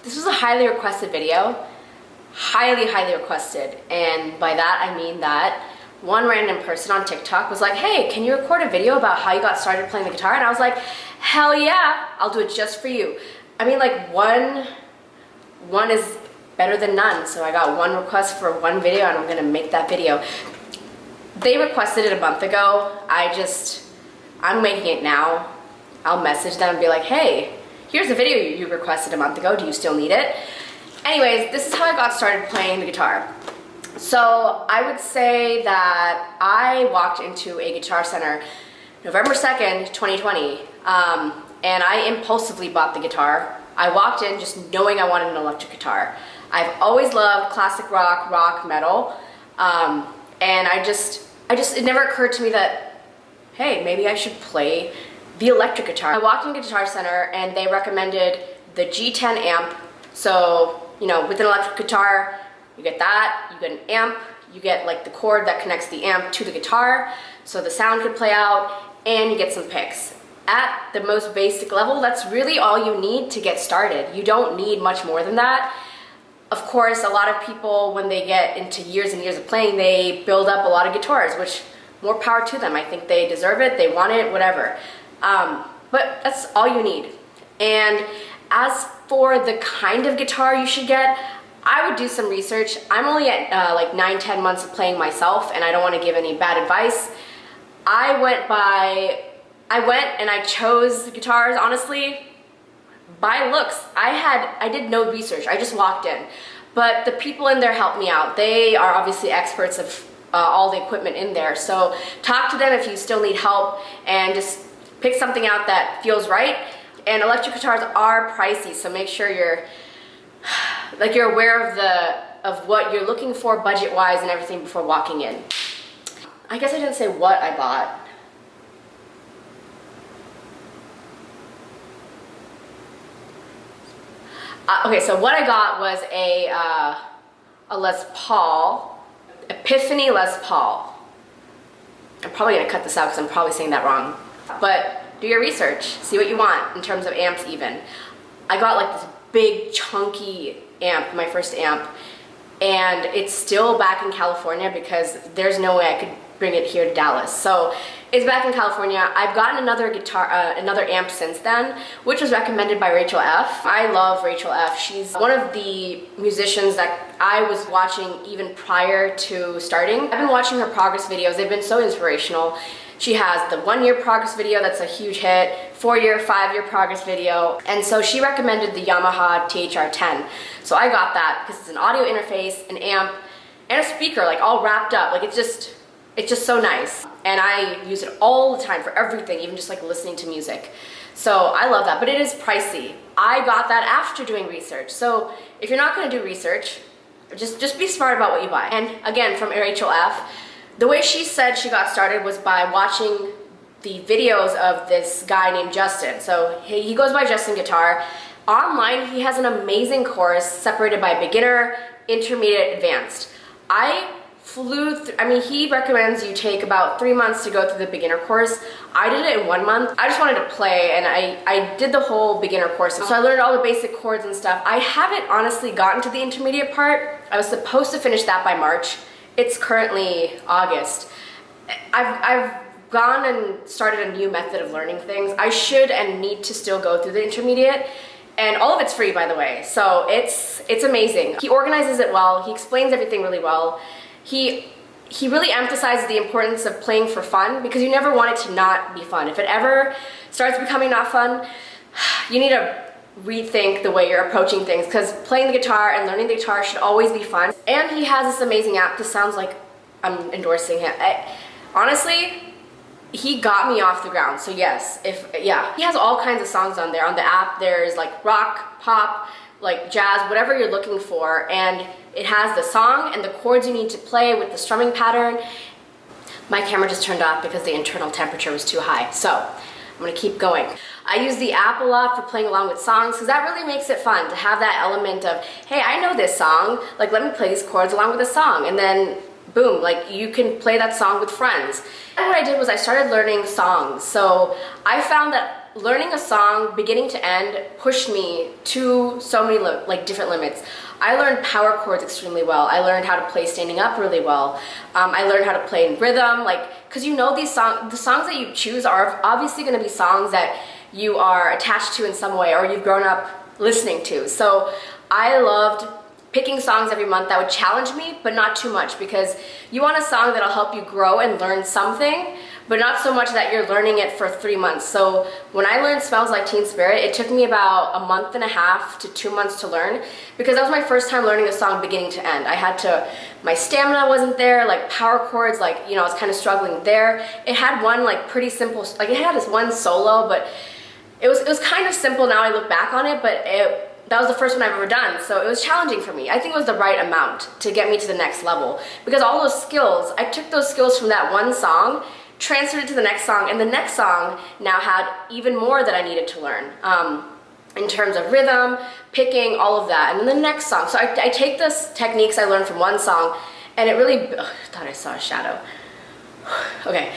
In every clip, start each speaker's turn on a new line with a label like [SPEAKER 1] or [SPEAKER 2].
[SPEAKER 1] This was a highly requested video. Highly requested. And by that, I mean that one random person on TikTok was like, hey, can you record a video about how you got started playing the guitar? And I was like, hell yeah, I'll do it just for you. I mean, like, one is better than none. So I got one request for one video and I'm gonna make that video. They requested it a month ago. I'm making it now. I'll message them and be like, hey, here's the video you requested a month ago. Do you still need it? Anyways, this is how I got started playing the guitar. So I would say that I walked into a Guitar Center November 2nd, 2020, and I impulsively bought the guitar. I walked in just knowing I wanted an electric guitar. I've always loved classic rock, metal, and it never occurred to me that, hey, maybe I should play the electric guitar. I walked into Guitar Center and they recommended the G10 amp. So, you know, with an electric guitar, you get that, you get an amp, you get like the cord that connects the amp to the guitar, so the sound could play out, and you get some picks. At the most basic level, that's really all you need to get started. You don't need much more than that. Of course, a lot of people, when they get into years and years of playing, they build up a lot of guitars, which more power to them. I think they deserve it, they want it, whatever. But that's all you need. And as for the kind of guitar you should get, I would do some research. I'm only at like 9-10 months of playing myself, and I don't want to give any bad advice. I went and I chose guitars, honestly, by looks. I did no research, I just walked in. But the people in there helped me out. They are obviously experts of all the equipment in there. So talk to them if you still need help, and just pick something out that feels right. And electric guitars are pricey, so make sure you're aware of what you're looking for budget-wise and everything before walking in. I guess I didn't say what I bought. Okay, so what I got was a Les Paul, Epiphany Les Paul. I'm probably gonna cut this out because I'm probably saying that wrong. But do your research, see what you want in terms of amps even. I got like this big chunky amp, my first amp, and it's still back in California because there's no way I could bring it here to Dallas. So it's back in California. I've gotten another another amp since then, which was recommended by Rachel F. I love Rachel F. She's one of the musicians that I was watching even prior to starting. I've been watching her progress videos. They've been so inspirational. She has the 1-year progress video, that's a huge hit, 4-year, 5-year progress video, and so she recommended the Yamaha THR-10. So I got that because it's an audio interface, an amp, and a speaker, like all wrapped up. Like it's just so nice. And I use it all the time for everything, even just like listening to music. So I love that, but it is pricey. I got that after doing research. So if you're not gonna do research, just be smart about what you buy. And again, from Rachel F., the way she said she got started was by watching the videos of this guy named Justin. So he goes by Justin Guitar. Online, he has an amazing course separated by beginner, intermediate, advanced. He recommends you take about 3 months to go through the beginner course. I did it in 1 month. I just wanted to play, and I did the whole beginner course. So I learned all the basic chords and stuff. I haven't honestly gotten to the intermediate part. I was supposed to finish that by March. It's currently August. I've gone and started a new method of learning things. I should and need to still go through the intermediate, and all of it's free, by the way. So it's amazing. He organizes it well. He explains everything really well. He really emphasizes the importance of playing for fun, because you never want it to not be fun. If it ever starts becoming not fun, you need to rethink the way you're approaching things, because playing the guitar and learning the guitar should always be fun. And he has this amazing app. This sounds like I'm endorsing him. Honestly, he got me off the ground. So yes, he has all kinds of songs on there. On the app, there's like rock, pop, like jazz, whatever you're looking for, and it has the song and the chords you need to play with the strumming pattern. My camera just turned off because the internal temperature was too high, so I'm gonna keep going. I use the app a lot for playing along with songs, because that really makes it fun to have that element of, hey, I know this song, like let me play these chords along with the song, and then boom, like you can play that song with friends. And what I did was I started learning songs. So I found that learning a song beginning to end pushed me to so many different limits. I learned power chords extremely well. I learned how to play standing up really well. I learned how to play in rhythm, because you know the songs that you choose are obviously going to be songs that you are attached to in some way or you've grown up listening to. So I loved picking songs every month that would challenge me, but not too much, because you want a song that'll help you grow and learn something, but not so much that you're learning it for 3 months. So when I learned Smells Like Teen Spirit, it took me about a month and a half to 2 months to learn, because that was my first time learning a song beginning to end. My stamina wasn't there, power chords, I was kind of struggling there. It had one pretty simple, it had this one solo, but it was kind of simple now I look back on it, but that was the first one I've ever done, so it was challenging for me. I think it was the right amount to get me to the next level, because all those skills, I took those skills from that one song, transferred it to the next song, and the next song now had even more that I needed to learn in terms of rhythm, picking, all of that, and then the next song. So I take the techniques I learned from one song, and it really, I thought I saw a shadow. Okay.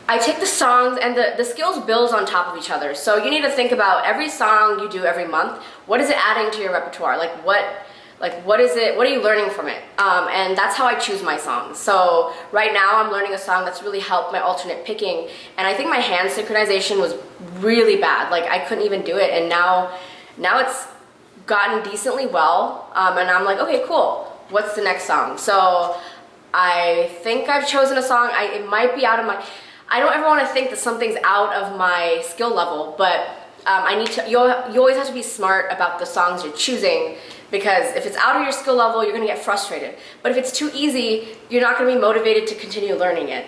[SPEAKER 1] I take the songs and the skills builds on top of each other. So you need to think about every song you do every month. What is it adding to your repertoire? What is it? What are you learning from it? And that's how I choose my songs. So right now I'm learning a song that's really helped my alternate picking. And I think my hand synchronization was really bad. I couldn't even do it. And now it's gotten decently well. And I'm like, okay, cool. What's the next song? So I think I've chosen a song. It might be out of my... I don't ever want to think that something's out of my skill level, but you always have to be smart about the songs you're choosing, because if it's out of your skill level, you're going to get frustrated. But if it's too easy, you're not going to be motivated to continue learning it.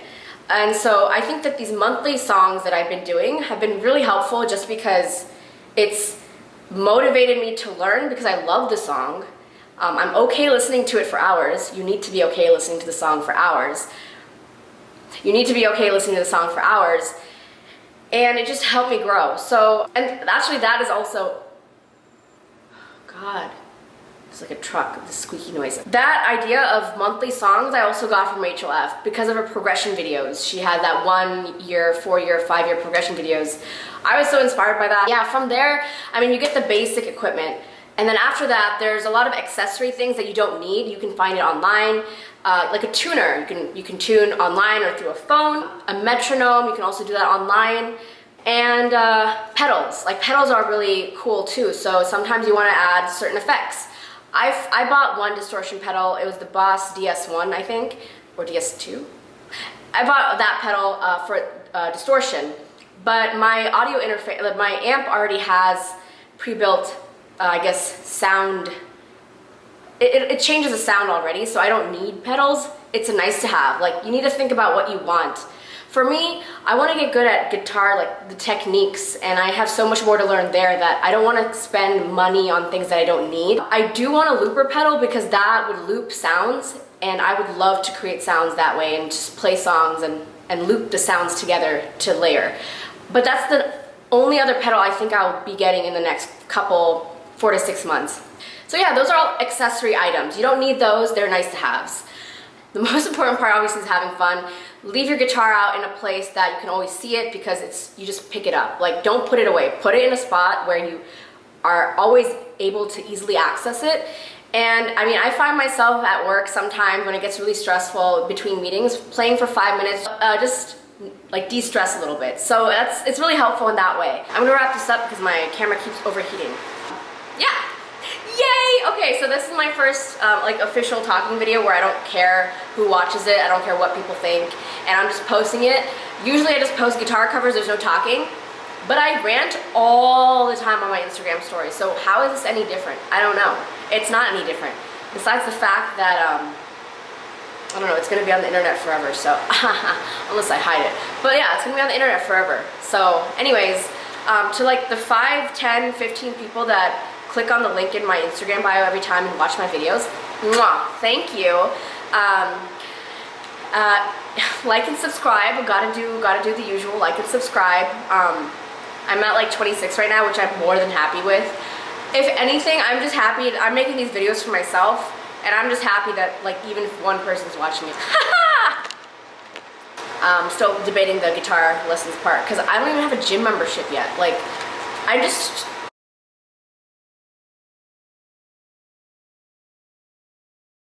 [SPEAKER 1] And so I think that these monthly songs that I've been doing have been really helpful, just because it's motivated me to learn, because I love the song. I'm okay listening to it for hours. You need to be okay listening to the song for hours. You need to be okay listening to the song for hours, and it just helped me grow. So, and actually that is also, God, it's like a truck with this squeaky noise. That idea of monthly songs I also got from Rachel F. because of her progression videos. She had that 1 year, 4 year, 5 year progression videos. I was so inspired by that. Yeah, from there, you get the basic equipment. And then after that, there's a lot of accessory things that you don't need. You can find it online. Like a tuner, you can tune online or through a phone. A metronome, you can also do that online. And pedals, pedals are really cool too. So sometimes you want to add certain effects. I bought one distortion pedal. It was the Boss DS1, I think, or DS2. I bought that pedal for distortion, but my audio interface, my amp already has pre-built, I guess, sound. It changes the sound already, so I don't need pedals. It's a nice to have. You need to think about what you want. For me, I want to get good at guitar, the techniques, and I have so much more to learn there that I don't want to spend money on things that I don't need. I do want a looper pedal, because that would loop sounds, and I would love to create sounds that way and just play songs and loop the sounds together to layer. But that's the only other pedal I think I'll be getting in the next couple 4 to 6 months. So yeah, those are all accessory items. You don't need those, they're nice to haves. The most important part obviously is having fun. Leave your guitar out in a place that you can always see it, because you just pick it up. Don't put it away. Put it in a spot where you are always able to easily access it. And I find myself at work sometimes when it gets really stressful between meetings, playing for 5 minutes, just de-stress a little bit. So it's really helpful in that way. I'm gonna wrap this up because my camera keeps overheating. Yeah. Yay! Okay, so this is my first official talking video where I don't care who watches it, I don't care what people think, and I'm just posting it. Usually I just post guitar covers, there's no talking, but I rant all the time on my Instagram stories, so how is this any different? I don't know. It's not any different. Besides the fact that, I don't know, it's gonna be on the internet forever, so, unless I hide it. But yeah, it's gonna be on the internet forever. So anyways, to the 5, 10, 15 people that click on the link in my Instagram bio every time and watch my videos, mwah, thank you. Like and subscribe, gotta do the usual, like and subscribe. I'm at 26 right now, which I'm more than happy with. If anything, I'm just happy, I'm making these videos for myself, and I'm just happy that even if one person's watching it. Still debating the guitar lessons part because I don't even have a gym membership yet. Like, I just